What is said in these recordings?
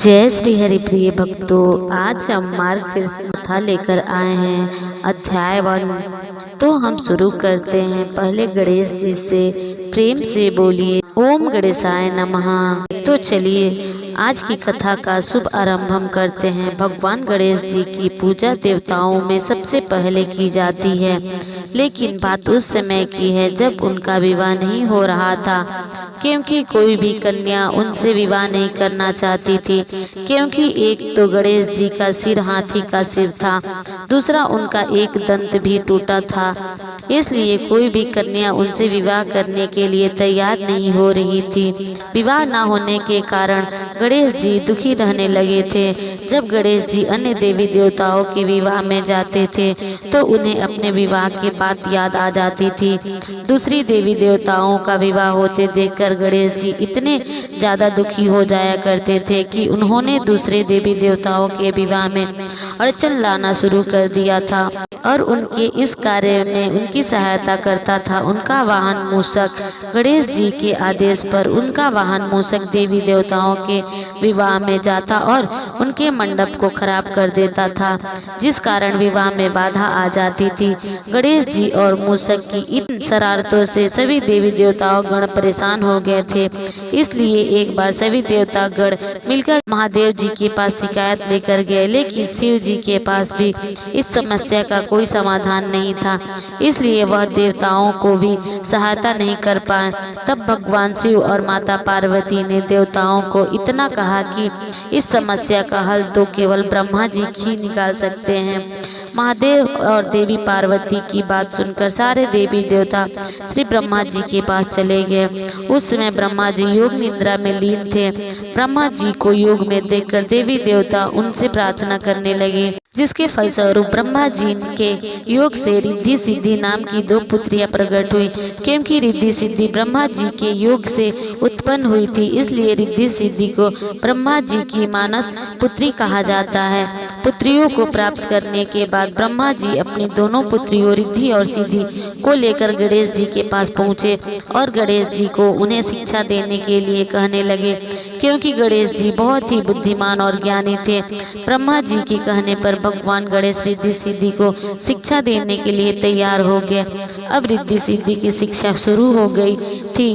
जय श्री हरि प्रिय भक्तों, आज हम मार्गशीर्ष कथा लेकर आए हैं अध्याय 1। तो हम शुरू करते हैं। पहले गणेश जी से प्रेम से बोलिए ओम गणेशाय नमः। तो चलिए आज की कथा का शुभ आरंभ हम करते हैं। भगवान गणेश जी की पूजा देवताओं में सबसे पहले की जाती है, लेकिन बात उस समय की है जब उनका विवाह नहीं हो रहा था, क्योंकि कोई भी कन्या उनसे विवाह नहीं करना चाहती थी। क्योंकि एक तो गणेश जी का सिर हाथी का सिर था, दूसरा उनका एक दंत भी टूटा था, इसलिए कोई भी कन्या उनसे विवाह करने के लिए तैयार नहीं हो रही थी। विवाह न होने के कारण गणेश जी दुखी रहने लगे थे। जब गणेश जी अन्य देवी देवताओं के विवाह में जाते थे तो उन्हें अपने विवाह की बात याद आ जाती थी। दूसरी देवी देवताओं का विवाह होते देखकर गणेश जी इतने ज्यादा दुखी हो जाया करते थे कि उन्होंने दूसरे देवी देवताओं के विवाह में अड़चन लाना शुरू कर दिया था और उनके इस कार्य में उनकी सहायता करता था उनका वाहन मूषक। गणेश जी के आदेश पर उनका वाहन मूषक देवी देवताओं के विवाह में जाता और उनके मंडप को खराब कर देता था, जिस कारण विवाह में बाधा आ जाती थी। गणेश जी और मूषक की इन शरारतों से सभी देवी देवताओं गण परेशान हो गए थे। इसलिए एक बार सभी देवता गण मिलकर महादेव जी के पास शिकायत लेकर गए, लेकिन शिव जी के पास भी इस समस्या का कोई समाधान नहीं था, इसलिए वह देवताओं को भी सहायता नहीं कर पाए। तब भगवान शिव और माता पार्वती ने देवताओं को इतना कहा कि इस समस्या का हल तो केवल ब्रह्मा जी ही निकाल सकते हैं। महादेव और देवी पार्वती की बात सुनकर सारे देवी देवता श्री ब्रह्मा जी के पास चले गए। उस समय ब्रह्मा जी योग निद्रा में लीन थे। ब्रह्मा जी को योग में देखकर देवी देवता उनसे प्रार्थना करने लगे, जिसके फलस्वरूप ब्रह्मा जी के योग से रिद्धि सिद्धि नाम की 2 पुत्रियां प्रकट हुई। क्योंकि रिद्धि सिद्धि ब्रह्मा जी के योग से उत्पन्न हुई थी, इसलिए रिद्धि सिद्धि को ब्रह्मा जी की मानस पुत्री कहा जाता है। पुत्रियों को प्राप्त करने के बाद ब्रह्मा जी अपनी दोनों पुत्रियों रिद्धि और सिद्धि को लेकर गणेश जी के पास पहुँचे और गणेश जी को उन्हें शिक्षा देने के लिए कहने लगे। क्योंकि गणेश जी बहुत ही बुद्धिमान और ज्ञानी थे, ब्रह्मा जी के कहने पर भगवान गणेश रिद्धि सिद्धि को शिक्षा देने के लिए तैयार हो गए। अब रिद्धि सिद्धि की शिक्षा शुरू हो गई थी।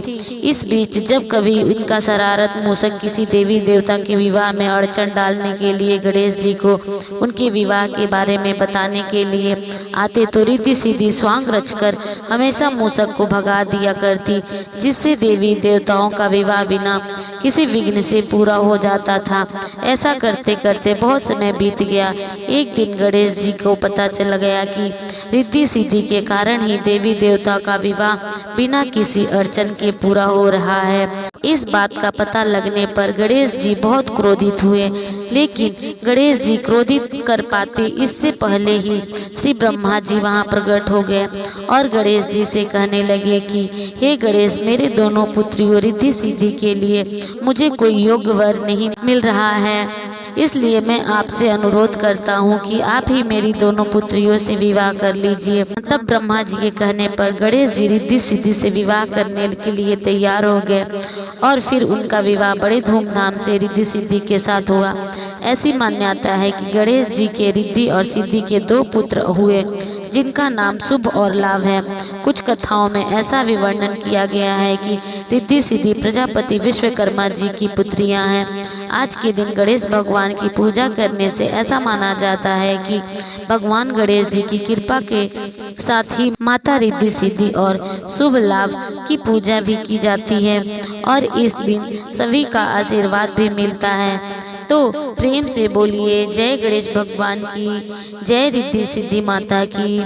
इस बीच जब कभी उनका शरारत मूषक किसी देवी देवता के विवाह में अड़चन डालने के लिए गणेश जी को उनके विवाह के बारे में बताने के लिए आते तो रिद्धि सिद्धि स्वांग रचकर हमेशा मूषक को भगा दिया करती, जिससे देवी देवताओं का विवाह बिना किसी विघ्न से पूरा हो जाता था। ऐसा करते करते बहुत समय बीत गया। एक दिन गणेश जी को पता चल गया कि रिद्धि सिद्धि के कारण ही देवी देवता का विवाह बिना किसी अड़चन के पूरा हो रहा है। इस बात का पता लगने पर गणेश जी बहुत क्रोधित हुए, लेकिन गणेश जी क्रोधित कर पाते इससे पहले ही श्री ब्रह्मा जी वहां प्रकट हो गए और गणेश जी से कहने लगे कि हे गणेश, मेरे दोनों पुत्रियों रिद्धि सिद्धि के लिए मुझे कोई योग्य वर नहीं मिल रहा है, इसलिए मैं आपसे अनुरोध करता हूँ कि आप ही मेरी दोनों पुत्रियों से विवाह कर लीजिए। तब ब्रह्मा जी के कहने पर गणेश जी रिद्धि सिद्धि से विवाह करने के लिए तैयार हो गए और फिर उनका विवाह बड़े धूमधाम से रिद्धि सिद्धि के साथ हुआ। ऐसी मान्यता है कि गणेश जी के रिद्धि और सिद्धि के 2 पुत्र हुए, जिनका नाम शुभ और लाभ है। कुछ कथाओं में ऐसा भी वर्णन किया गया है कि रिद्धि सिद्धि प्रजापति विश्वकर्मा जी की पुत्रियां हैं। आज के दिन गणेश भगवान की पूजा करने से ऐसा माना जाता है कि भगवान गणेश जी की कृपा के साथ ही माता रिद्धि सिद्धि और शुभ लाभ की पूजा भी की जाती है और इस दिन सभी का आशीर्वाद भी मिलता है। तो प्रेम से बोलिए जय गणेश भगवान की, जय रिद्धि सिद्धि माता की,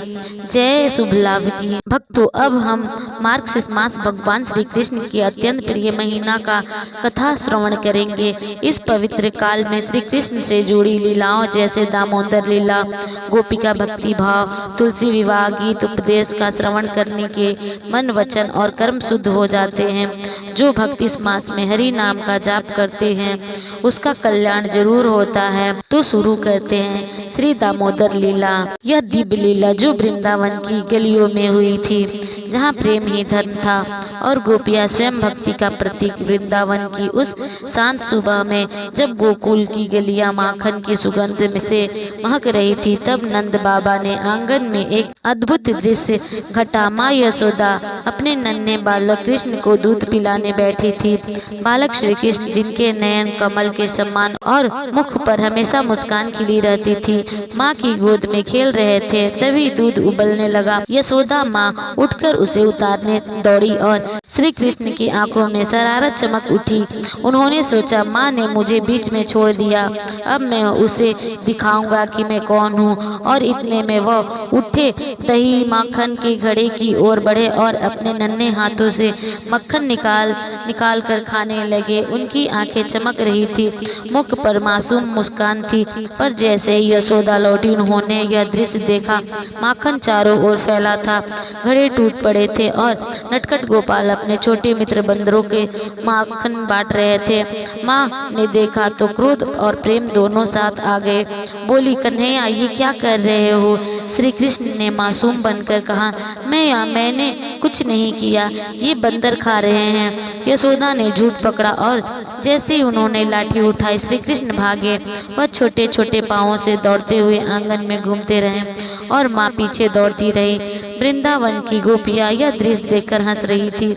जय शुभ लाभ की। भक्तों, अब हम मार्गशीर्ष मास भगवान श्री कृष्ण की अत्यंत प्रिय महीना का कथा श्रवण करेंगे। इस पवित्र काल में श्री कृष्ण से जुड़ी लीलाओं जैसे दामोदर लीला, गोपिका भक्ति भाव, तुलसी विवाह, गीत उपदेश का श्रवण करने के मन वचन और कर्म शुद्ध हो जाते हैं। जो भक्त इस मास में हरि नाम का जाप करते हैं उसका कल्याण जरूर होता है। तो शुरू करते हैं। श्री दामोदर लीला। यह दिव्य लीला जो वृंदावन की गलियों में हुई थी, जहाँ प्रेम ही धर्म था और गोपियाँ स्वयं भक्ति का प्रतीक। वृंदावन की उस शांत सुबह में जब गोकुल की गलियाँ माखन की सुगंध में से महक रही थी, तब नंद बाबा ने आंगन में एक अद्भुत दृश्य घटा। माँ यशोदा अपने नन्हे बालक कृष्ण को दूध पिलाने बैठी थी। बालक श्री कृष्ण, जिनके नयन कमल के समान और मुख पर हमेशा मुस्कान खिली रहती थी, माँ की गोद में खेल रहे थे। तभी दूध उबलने लगा। यशोदा माँ उठकर उसे उतारने दौड़ी और श्री कृष्ण की आंखों में शरारत चमक उठी। उन्होंने सोचा, माँ ने मुझे बीच में छोड़ दिया, अब मैं उसे दिखाऊंगा कि मैं कौन हूँ। और इतने में वह उठे दही माखन के घड़े की ओर बढ़े और अपने नन्हे हाथों से मक्खन निकाल कर खाने लगे। उनकी आंखें चमक रही थी, मुख पर मासूम मुस्कान थी। पर जैसे ही यशोदा लौटी, उन्होंने यह दृश्य देखा। माखन चारों ओर फैला था, घड़े टूट पड़े थे और नटखट गोपाल अपने छोटे मित्र बंदरों के माखन बांट रहे थे। माँ ने देखा तो क्रोध और प्रेम दोनों साथ आ गए। बोली, कन्हैया ये क्या कर रहे हो? श्री कृष्ण ने मासूम बनकर कहा, मैंने कुछ नहीं किया, ये बंदर खा रहे हैं। यशोदा ने झूठ पकड़ा और जैसे ही उन्होंने लाठी उठाई, श्री कृष्ण भागे। वह छोटे छोटे पाँवों से दौड़ते हुए आंगन में घूमते रहे और माँ पीछे दौड़ती रही। वृंदावन की गोपियाँ यह दृश्य देखकर हंस रही थी।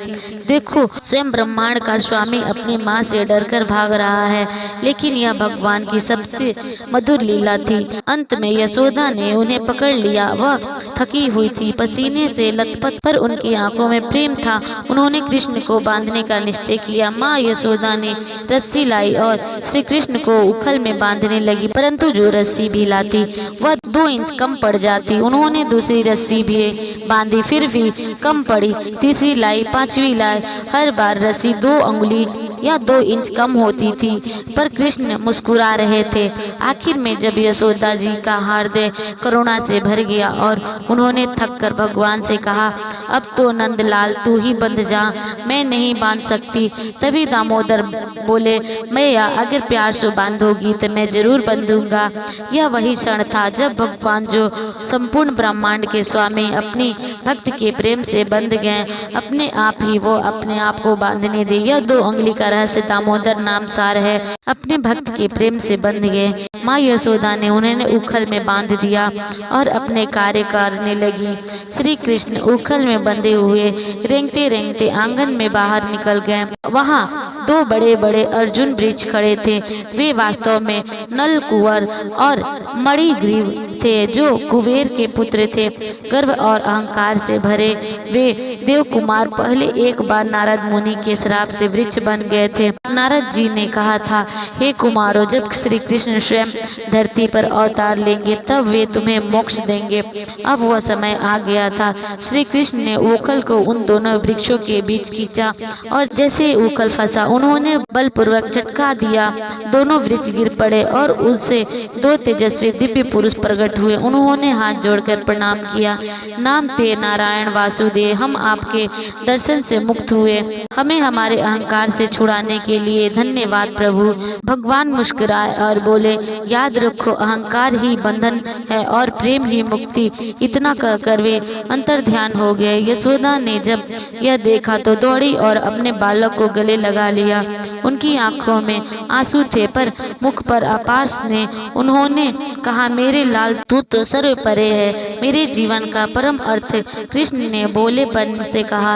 देखो, स्वयं ब्रह्मांड का स्वामी अपनी माँ से डरकर भाग रहा है, लेकिन यह भगवान की सबसे मधुर लीला थी। अंत में यशोदा ने उन्हें पकड़ लिया। वह थकी हुई थी, पसीने से लथपथ, पर उनकी आंखों में प्रेम था। उन्होंने कृष्ण को बांधने का निश्चय किया। माँ यशोदा ने रस्सी लाई और श्री कृष्ण को उखल में बांधने लगी, परंतु जो रस्सी भी लाती वह 2 इंच कम पड़ जाती। उन्होंने दूसरी रस्सी भी बांधी, फिर भी कम पड़ी। तीसरी लाई, 5वीं लाई, हर बार रस्सी 2 अंगुली या 2 इंच कम होती थी, पर कृष्ण मुस्कुरा रहे थे। आखिर में जब यशोदा जी का हृदय करुणा से भर गया और उन्होंने थककर भगवान से कहा, अब तो नंदलाल तू ही बंध जा, मैं नहीं बांध सकती। तभी दामोदर बोले, मैया अगर प्यार से बांधोगी तो मैं जरूर बंधूंगा। यह वही क्षण था जब भगवान, जो संपूर्ण ब्रह्मांड के स्वामी, अपनी भक्त के प्रेम से बंध गए। अपने आप ही वो अपने आप को बांधने दे। यह 2 अंगुली का रहस्य दामोदर नाम सार है। अपने भक्त के प्रेम से बंध गए। माँ यशोदा ने उन्हें उखल में बांध दिया और अपने कार्य करने लगी। श्री कृष्ण उखल में बंधे हुए रेंगते रेंगते आंगन में बाहर निकल गए। वहाँ 2 बड़े बड़े अर्जुन वृक्ष खड़े थे। वे वास्तव में नल कुंवर और मणिग्रीव थे, जो कुबेर के पुत्र थे। गर्व और अहंकार से भरे वे देव कुमार पहले एक बार नारद मुनि के श्राप से वृक्ष बन गए थे। नारद जी ने कहा था, हे कुमारों, जब श्री कृष्ण स्वयं धरती पर अवतार लेंगे तब वे तुम्हें मोक्ष देंगे। अब वह समय आ गया था। श्री कृष्ण ने उखल को उन दोनों वृक्षों के बीच खींचा और जैसे उखल फंसा, उन्होंने बलपूर्वक झटका दिया। दोनों वृक्ष गिर पड़े और उससे 2 तेजस्वी दिव्य पुरुष प्रकट हुए। उन्होंने हाथ जोड़कर प्रणाम किया। नाम ते नारायण वासुदेव, हम आपके दर्शन से मुक्त हुए। हमें हमारे अहंकार से छुड़ाने के लिए धन्यवाद प्रभु। भगवान मुस्कुराए और बोले, याद रखो, अहंकार ही बंधन है और प्रेम ही मुक्ति। इतना कहकर वे अंतर ध्यान हो गए। यशोदा ने जब यह देखा तो दौड़ी और अपने बालक को गले लगा लिया। उनकी आंखों में आंसू थे, पर मुख पर अपार स्नेह। उन्होंने कहा, मेरे लाल, तू तो सर्व परे है, मेरे जीवन का परम अर्थ। कृष्ण ने बोलेपन से कहा,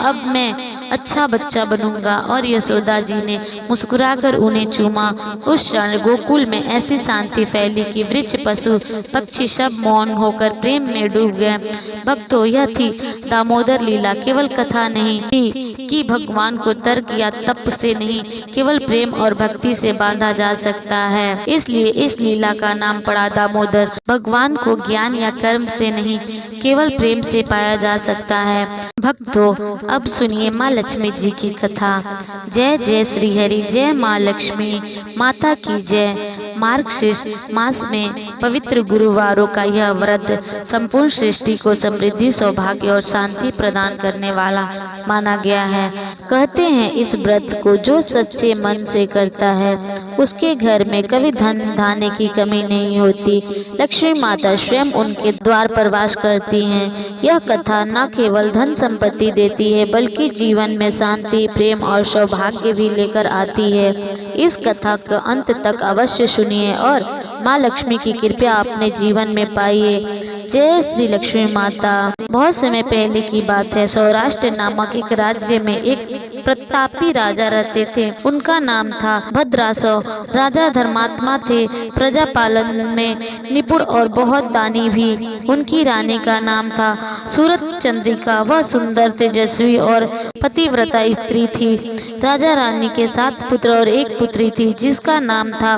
अब मैं अच्छा बच्चा बनूंगा। और यशोदा जी ने मुस्कुराकर उन्हें चूमा। उस क्षण गोकुल में ऐसी शांति फैली कि वृक्ष, पशु, पक्षी सब मौन होकर प्रेम में डूब गए। भक्तों, यह थी दामोदर लीला। केवल कथा नहीं थी कि भगवान को तर्क या तप से नहीं, केवल प्रेम और भक्ति से बांधा जा सकता है। इसलिए इस लीला का नाम पड़ा दामोदर। भगवान को ज्ञान या कर्म से नहीं, केवल प्रेम से पाया जा सकता है। भक्तों, अब सुनिए माँ लक्ष्मी जी की कथा। जय जय श्री हरि, जय माँ लक्ष्मी माता की जय। मार्गशीर्ष मास में पवित्र गुरुवारों का यह व्रत संपूर्ण सृष्टि को समृद्धि, सौभाग्य और शांति प्रदान करने वाला माना गया है। कहते हैं, इस व्रत को जो सच्चे मन से करता है उसके घर में कभी धन धान्य की कमी नहीं होती। लक्ष्मी माता स्वयं उनके द्वार पर वास करती हैं। यह कथा न केवल धन संपत्ति देती है बल्कि जीवन में शांति, प्रेम और सौभाग्य भी लेकर आती है। इस कथा का अंत तक अवश्य सुनिए और माँ लक्ष्मी की कृपा अपने जीवन में पाइए। जय श्री लक्ष्मी माता। बहुत समय पहले की बात है। सौराष्ट्र नामक एक राज्य में एक प्रतापी राजा रहते थे। उनका नाम था भद्रासव। राजा धर्मात्मा थे, प्रजा पालन में निपुण और बहुत दानी भी। उनकी रानी का नाम था सूरत चंद्रिका। वह सुंदर, तेजस्वी और पतिव्रता स्त्री थी। राजा रानी के 7 पुत्र और 1 पुत्री थी जिसका नाम था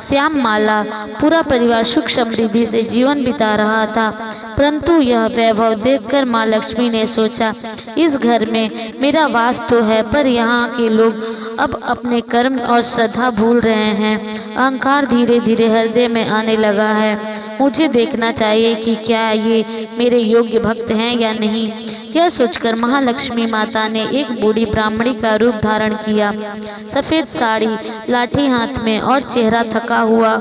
श्याममाला। पूरा परिवार सुख समृद्धि से जीवन बिता रहा था। परंतु यह वैभव देखकर माँ लक्ष्मी ने सोचा, इस घर में मेरा वास तो है पर यहाँ के लोग अब अपने कर्म और श्रद्धा भूल रहे हैं। अहंकार धीरे धीरे हृदय में आने लगा है। मुझे देखना चाहिए कि क्या ये मेरे योग्य भक्त हैं या नहीं। यह सोचकर महालक्ष्मी माता ने एक बूढ़ी ब्राह्मणी का रूप धारण किया। सफेद साड़ी, लाठी हाथ में और चेहरा थका हुआ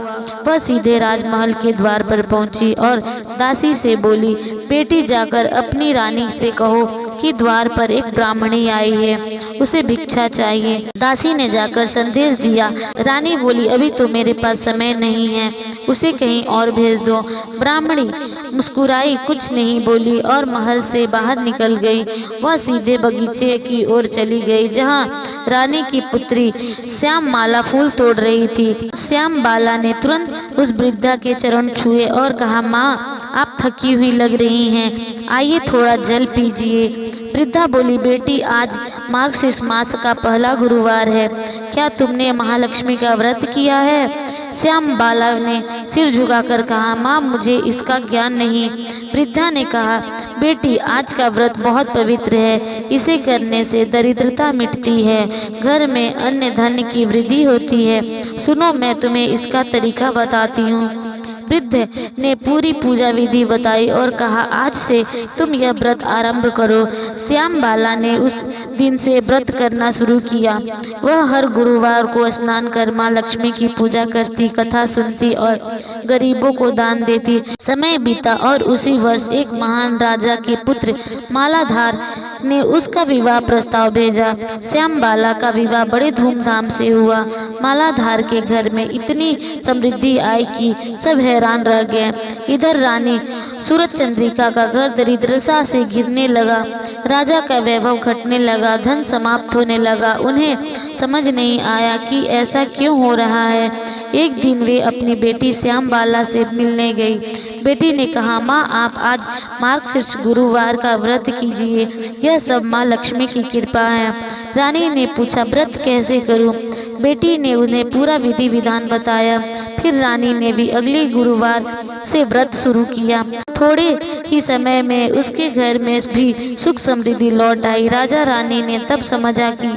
वह सीधे राजमहल के द्वार पर पहुंची और दासी से बोली, बेटी जाकर अपनी रानी से कहो कि द्वार पर एक ब्राह्मणी आई है, उसे भिक्षा चाहिए। दासी ने जाकर संदेश दिया। रानी बोली, अभी तो मेरे पास समय नहीं है, उसे कहीं और भेज दो। ब्राह्मणी मुस्कुराई, कुछ नहीं बोली और महल से बाहर निकल गई। वह सीधे बगीचे की ओर चली गई जहां रानी की पुत्री श्याममाला फूल तोड़ रही थी। श्यामबाला ने तुरंत उस वृद्धा के चरण छुए और कहा, माँ आप थकी हुई लग रही हैं, आइए थोड़ा जल पीजिए। वृद्धा बोली, बेटी आज मार्गशीर्ष मास का पहला गुरुवार है, क्या तुमने महालक्ष्मी का व्रत किया है? श्यामबाला ने सिर झुकाकर कहा, माँ मुझे इसका ज्ञान नहीं। वृद्धा ने कहा, बेटी आज का व्रत बहुत पवित्र है, इसे करने से दरिद्रता मिटती है, घर में अन्य धन की वृद्धि होती है। सुनो मैं तुम्हें इसका तरीका बताती हूँ। वृद्ध ने पूरी पूजा विधि बताई और कहा, आज से तुम यह व्रत आरंभ करो। श्यामबाला ने उस दिन से व्रत करना शुरू किया। वह हर गुरुवार को स्नान कर माँ लक्ष्मी की पूजा करती, कथा सुनती और गरीबों को दान देती। समय बीता और उसी वर्ष एक महान राजा के पुत्र मालाधार ने उसका विवाह प्रस्ताव भेजा। श्यामबाला का विवाह बड़े धूमधाम से हुआ। मालाधार के घर में इतनी समृद्धि आई कि सब हैरान रह गए। इधर रानी सूरत चंद्रिका का घर दरिद्रता से घिरने लगा। राजा का वैभव घटने लगा, धन समाप्त होने लगा। उन्हें समझ नहीं आया कि ऐसा क्यों हो रहा है। एक दिन वे अपनी बेटी श्यामबाला से मिलने गई। बेटी ने कहा, माँ आप आज मार्गशीर्ष गुरुवार का व्रत कीजिए, यह सब माँ लक्ष्मी की कृपा है। रानी ने पूछा, व्रत कैसे करूं? बेटी ने उन्हें पूरा विधि विधान बताया। फिर रानी ने भी अगले गुरुवार से व्रत शुरू किया। थोड़े ही समय में उसके घर में भी सुख समृद्धि लौट आई। राजा रानी ने तब समझा कि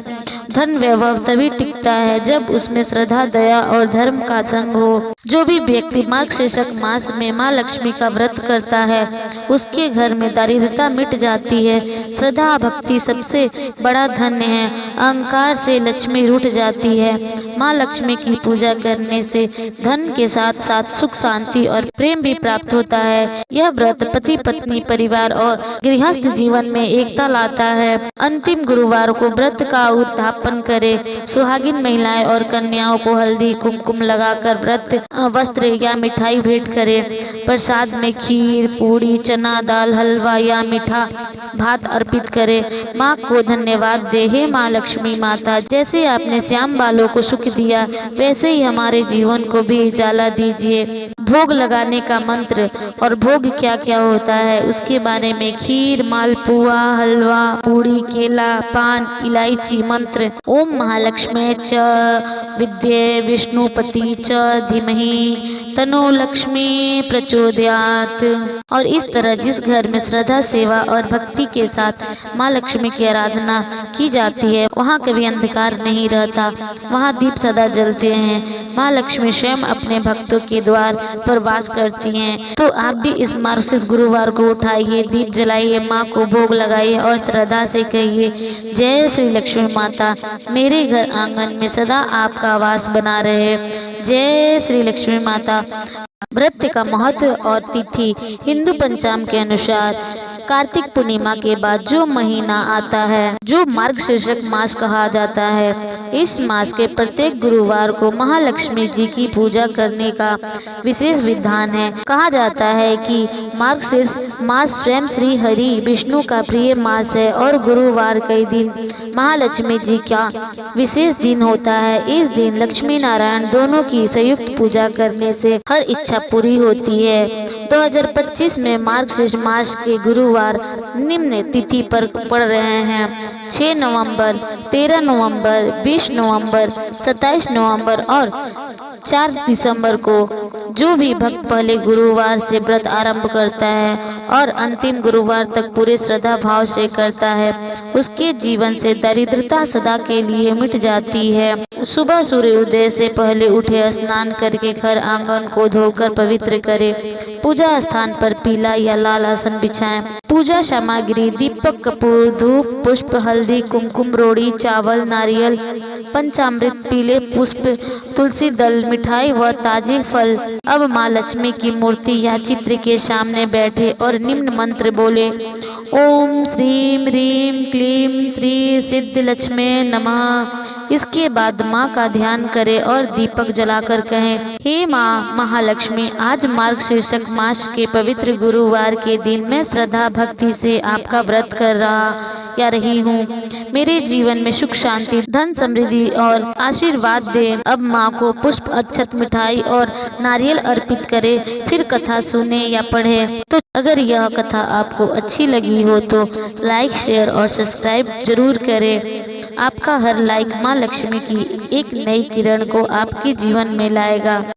धन वैभव तभी टिकता है जब उसमें श्रद्धा, दया और धर्म का संग हो। जो भी व्यक्ति मार्गशीर्ष मास में माँ लक्ष्मी का व्रत करता है उसके घर में दारिद्रता मिट जाती है। श्रद्धा भक्ति सबसे बड़ा धन्य है। अहंकार से लक्ष्मी रूठ जाती है। माँ लक्ष्मी की पूजा करने से धन के साथ साथ सुख, शांति और प्रेम भी प्राप्त होता है। यह व्रत पति पत्नी, परिवार और गृहस्थ जीवन में एकता लाता है। अंतिम गुरुवार को व्रत का उद्यापन करे। सुहागिन महिलाएं और कन्याओं को हल्दी कुमकुम लगाकर व्रत वस्त्र या मिठाई भेंट करे। प्रसाद में खीर, पूड़ी, चना दाल, हलवा या मीठा भात अर्पित करे। माँ को धन्यवाद दे, हे माँ लक्ष्मी माता, जैसे आपने श्यामबालों को सुख दिया वैसे ही हमारे जीवन को भी उजाला दीजिए। भोग लगाने का मंत्र और भोग क्या क्या होता है उसके बारे में। खीर, मालपुआ, हलवा, पूड़ी, केला, पान, इलायची मंत्र। ओम महालक्ष्मी च विद्ये विष्णुपति च धीमहि तनो लक्ष्मी प्रचोदयात्। और इस तरह जिस घर में श्रद्धा, सेवा और भक्ति के साथ माँ लक्ष्मी की आराधना की जाती है वहाँ कभी अंधकार नहीं रहता, वहाँ दीप सदा जलते हैं। माँ लक्ष्मी स्वयं अपने भक्तों के द्वार पर वास करती हैं। तो आप भी इस मार्गशीर्ष गुरुवार को उठाइए, दीप जलाइए, माँ को भोग लगाइए और श्रद्धा से कहिए, जय श्री लक्ष्मी माता, मेरे घर आंगन में सदा आपका वास बना रहे। जय श्री लक्ष्मी माता। व्रत का महत्व और तिथि। हिंदू पंचांग के अनुसार कार्तिक पूर्णिमा के बाद जो महीना आता है, जो मार्गशीर्ष मास कहा जाता है, इस मास के प्रत्येक गुरुवार को महालक्ष्मी जी की पूजा करने का विशेष विधान है। कहा जाता है कि मार्गशीर्ष मास स्वयं श्री हरि विष्णु का प्रिय मास है और गुरुवार के दिन महालक्ष्मी जी का विशेष दिन होता है। इस दिन लक्ष्मी नारायण दोनों की संयुक्त पूजा करने से हर इच्छा पूरी होती है। 2025 में मार्गशीर्ष मास के गुरुवार निम्न तिथि पर पड़ रहे हैं: 6 नवंबर, 13 नवंबर, 20 नवंबर, 27 नवंबर और 4 दिसंबर को। जो भी भक्त पहले गुरुवार से व्रत आरंभ करता है और अंतिम गुरुवार तक पूरे श्रद्धा भाव से करता है, उसके जीवन से दरिद्रता सदा के लिए मिट जाती है। सुबह सूर्योदय से पहले उठे, स्नान करके घर आंगन को धोकर पवित्र करे, पूजा स्थान पर पीला या लाल आसन बिछाएं। पूजा सामग्री: दीपक, कपूर, धूप, पुष्प, हल्दी, कुमकुम, रोड़ी, चावल, नारियल, पंचामृत, पीले पुष्प, तुलसी दल, मिठाई व ताजे फल। अब माँ लक्ष्मी की मूर्ति या चित्र के सामने बैठे और निम्न मंत्र बोले: ओम श्रीम ह्रीम क्लीम श्री सिद्ध लक्ष्मी नमः। इसके बाद माँ का ध्यान करें और दीपक जलाकर कहें, हे माँ महालक्ष्मी, आज मार्गशीर्ष मास के पवित्र गुरुवार के दिन मैं श्रद्धा भक्ति से आपका व्रत कर रहा या रही हूँ। मेरे जीवन में सुख, शांति, धन, समृद्धि और आशीर्वाद दे। अब माँ को पुष्प, अक्षत, मिठाई और नारियल अर्पित करें, फिर कथा सुने या पढ़े। तो अगर यह कथा आपको अच्छी लगी हो तो लाइक, शेयर और सब्सक्राइब जरूर करें। आपका हर लाइक माँ लक्ष्मी की एक नई किरण को आपके जीवन में लाएगा।